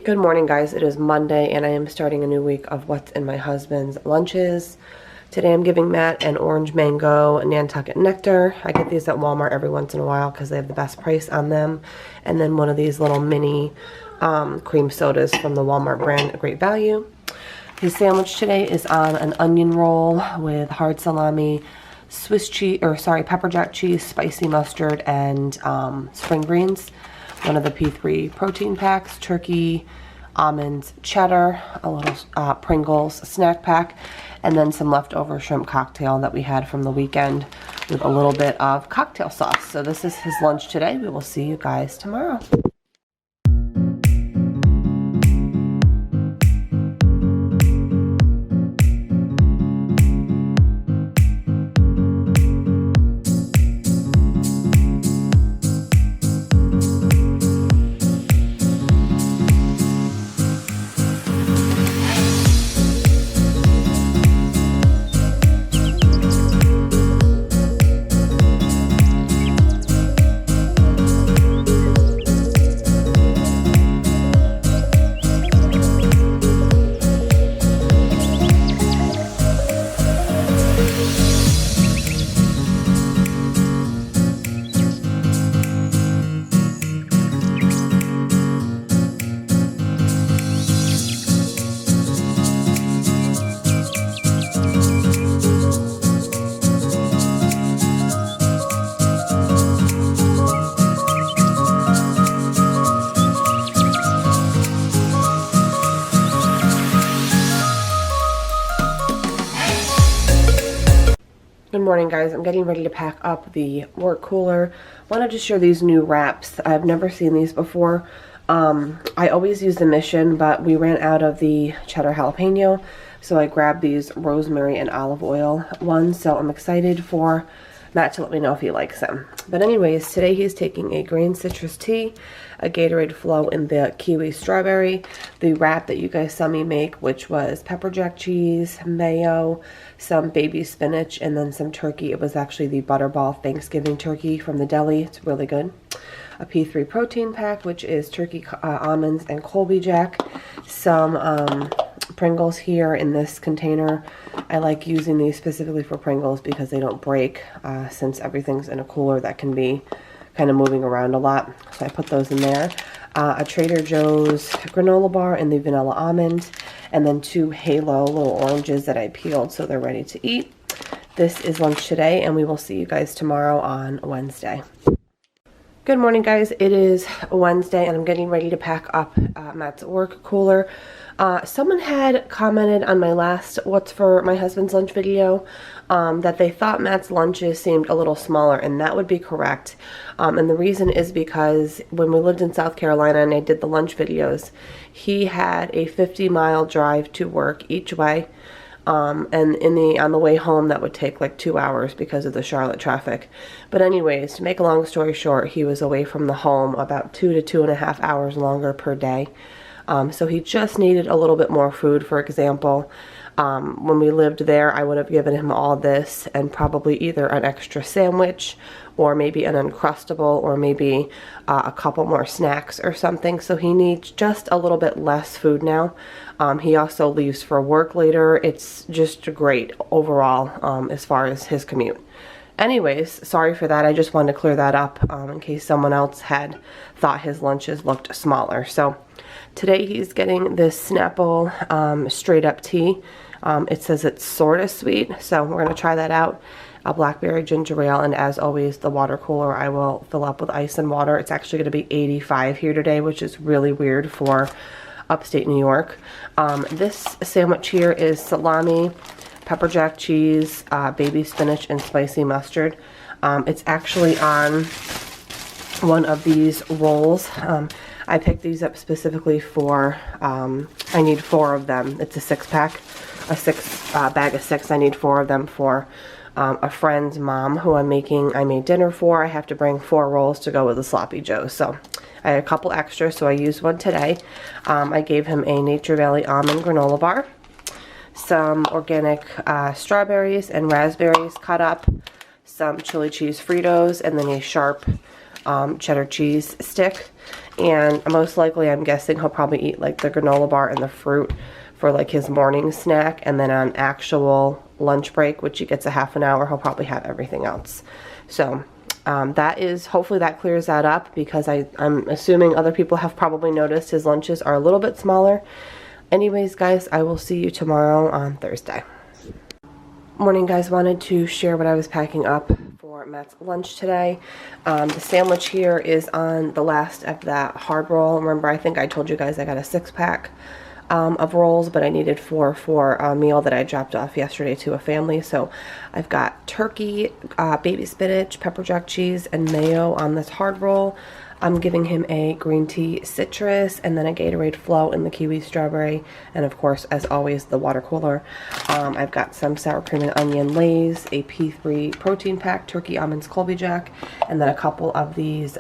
Good morning, guys. It is Monday and I am starting a new week of what's in my husband's lunches. Today I'm giving Matt an orange mango Nantucket nectar. I get these at Walmart every once in a while because they have the best price on them. And then one of these little mini cream sodas from the Walmart brand, a great value. His sandwich today is on an onion roll with hard salami, Swiss cheese, or sorry, pepper jack cheese, spicy mustard, and spring greens. One of the P3 protein packs, turkey, almonds, cheddar, a little Pringles snack pack, and then some leftover shrimp cocktail that we had from the weekend with a little bit of cocktail sauce. So this is his lunch today. We will see you guys tomorrow. Good morning, guys. I'm getting ready to pack up the work cooler. Wanted to share these new wraps. I've never seen these before. I always use the Mission, but we ran out of the cheddar jalapeno, so I grabbed these rosemary and olive oil ones. So I'm excited for Matt to let me know if he likes them. But anyways, today he's taking a green citrus tea, a Gatorade Flow in the kiwi strawberry, the wrap that you guys saw me make, which was pepper jack cheese, mayo, some baby spinach, and then some turkey. It was actually the Butterball Thanksgiving turkey from the deli. It's really good. A P3 protein pack, which is turkey, almonds, and Colby Jack. Some Pringles here in this container. I like using these specifically for Pringles because they don't break since everything's in a cooler that can be kind of moving around a lot. So I put those in there. A Trader Joe's granola bar in the vanilla almond, and then 2 Halo little oranges that I peeled so they're ready to eat. This is lunch today, and we will see you guys tomorrow on Wednesday. Good morning, guys. It is Wednesday and I'm getting ready to pack up Matt's work cooler. Someone had commented on my last What's for My Husband's Lunch video that they thought Matt's lunches seemed a little smaller, and that would be correct. And the reason is because when we lived in South Carolina and I did the lunch videos, he had a 50-mile drive to work each way. And on the way home that would take like 2 hours because of the Charlotte traffic. But anyways, to make a long story short, he was away from the home about 2 to 2.5 hours longer per day. So he just needed a little bit more food. For example, when we lived there, I would have given him all this and probably either an extra sandwich or maybe an Uncrustable or maybe a couple more snacks or something. So he needs just a little bit less food now. He also leaves for work later. It's just great overall as far as his commute. Anyways, sorry for that. I just wanted to clear that up in case someone else had thought his lunches looked smaller. So today he's getting this Snapple straight up tea. It says it's sort of sweet, so we're going to try that out. A blackberry ginger ale, and as always, the water cooler I will fill up with ice and water. It's actually going to be 85 here today, which is really weird for upstate New York. This sandwich here is salami, pepper jack cheese, baby spinach, and spicy mustard. It's actually on one of these rolls. I picked these up specifically for, I need 4 of them. It's a 6-pack, a bag of 6. I need 4 of them for a friend's mom who I made dinner for. I have to bring 4 rolls to go with the sloppy joe. So I had a couple extra, so I used one today. I gave him a Nature Valley almond granola bar, some organic strawberries and raspberries cut up, some chili cheese Fritos, and then a sharp cheddar cheese stick. And most likely, I'm guessing he'll probably eat like the granola bar and the fruit for like his morning snack, and then on actual lunch break, which he gets a half an hour, he'll probably have everything else. So that is, hopefully that clears that up, because I'm assuming other people have probably noticed his lunches are a little bit smaller. Anyways, guys, I will see you tomorrow on Thursday. Morning, guys. Wanted to share what I was packing up for Matt's lunch today. The sandwich here is on the last of that hard roll. Remember, I think I told you guys I got a 6-pack of rolls, but I needed 4 for a meal that I dropped off yesterday to a family. So I've got turkey, baby spinach, pepper jack cheese, and mayo on this hard roll. I'm giving him a green tea citrus, and then a Gatorade Flow in the kiwi strawberry, and of course, as always, the water cooler. I've got some sour cream and onion Lay's, a P3 protein pack, turkey almonds Colby Jack, and then a couple of these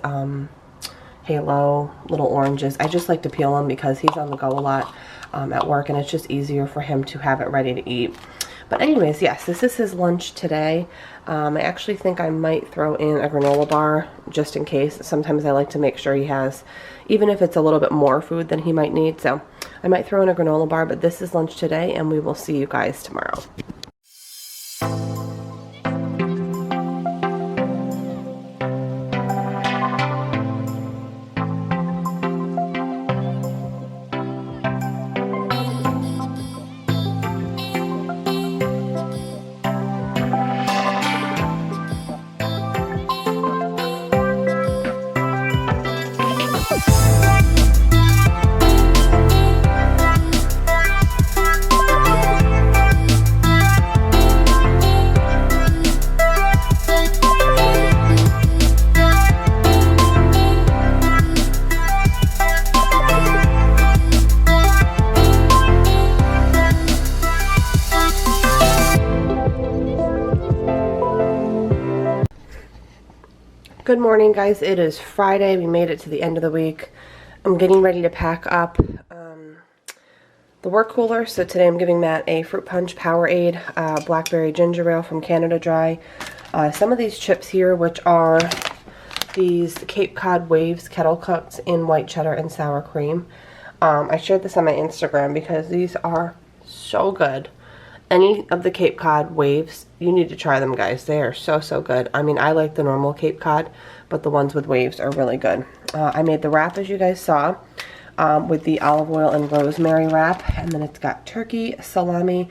Halo little oranges. I just like to peel them because he's on the go a lot at work, and it's just easier for him to have it ready to eat. But anyways, yes, this is his lunch today. I actually think I might throw in a granola bar just in case. Sometimes I like to make sure he has, even if it's a little bit more food than he might need. So I might throw in a granola bar, but this is lunch today, and we will see you guys tomorrow. Good morning, guys. It is Friday. We made it to the end of the week. I'm getting ready to pack up the work cooler. So today I'm giving Matt a Fruit Punch Powerade Blackberry Ginger Ale from Canada Dry. Some of these chips here, which are these Cape Cod Waves kettle cooked in white cheddar and sour cream. I shared this on my Instagram because these are so good. Any of the Cape Cod Waves, you need to try them, guys. They are so, so good. I mean, I like the normal Cape Cod, but the ones with waves are really good. I made the wrap, as you guys saw, with the olive oil and rosemary wrap. And then it's got turkey, salami,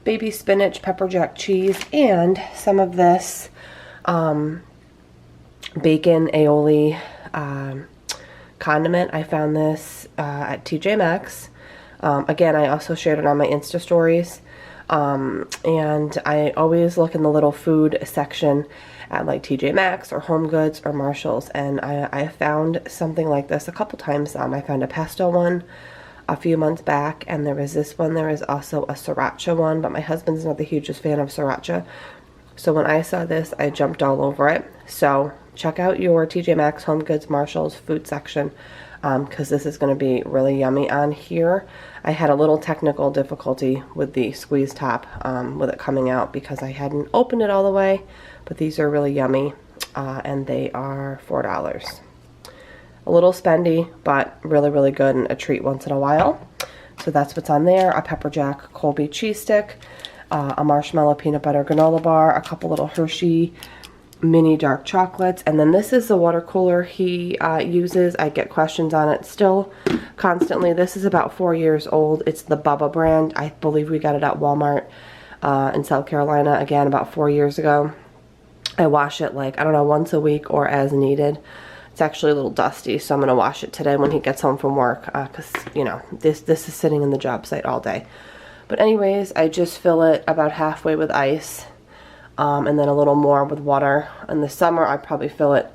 baby spinach, pepper jack cheese, and some of this bacon aioli condiment. I found this at TJ Maxx. Again, I also shared it on my Insta stories. And I always look in the little food section at like TJ Maxx or Home Goods or Marshalls, and I found something like this a couple times. I found a pesto one a few months back, and there was this one. There is also a sriracha one, but my husband's not the hugest fan of sriracha. So when I saw this, I jumped all over it. So check out your TJ Maxx, Home Goods, Marshalls food section, because this is going to be really yummy on here. I had a little technical difficulty with the squeeze top with it coming out because I hadn't opened it all the way, but these are really yummy, and they are $4. A little spendy, but really, really good and a treat once in a while. So that's what's on there. A pepper jack Colby cheese stick, a marshmallow peanut butter granola bar, a couple little Hershey mini dark chocolates, and then this is the water cooler he uses. I get questions on it still constantly. This is about 4 years old. It's the Bubba brand. I believe we got it at Walmart in South Carolina, again, about 4 years ago. I wash it like, I don't know, once a week or as needed. It's actually a little dusty, so I'm going to wash it today when he gets home from work, because, you know, this is sitting in the job site all day. But anyways, I just fill it about halfway with ice, and then a little more with water. In the summer, I probably fill it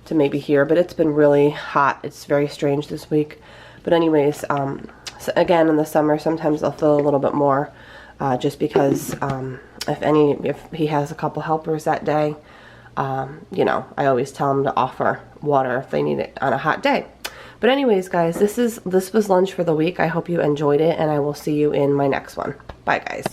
to maybe here, but it's been really hot. It's very strange this week. But anyways, so again, in the summer, sometimes I'll fill a little bit more, just because if he has a couple helpers that day, you know, I always tell them to offer water if they need it on a hot day. But anyways, guys, this was lunch for the week. I hope you enjoyed it, and I will see you in my next one. Bye, guys.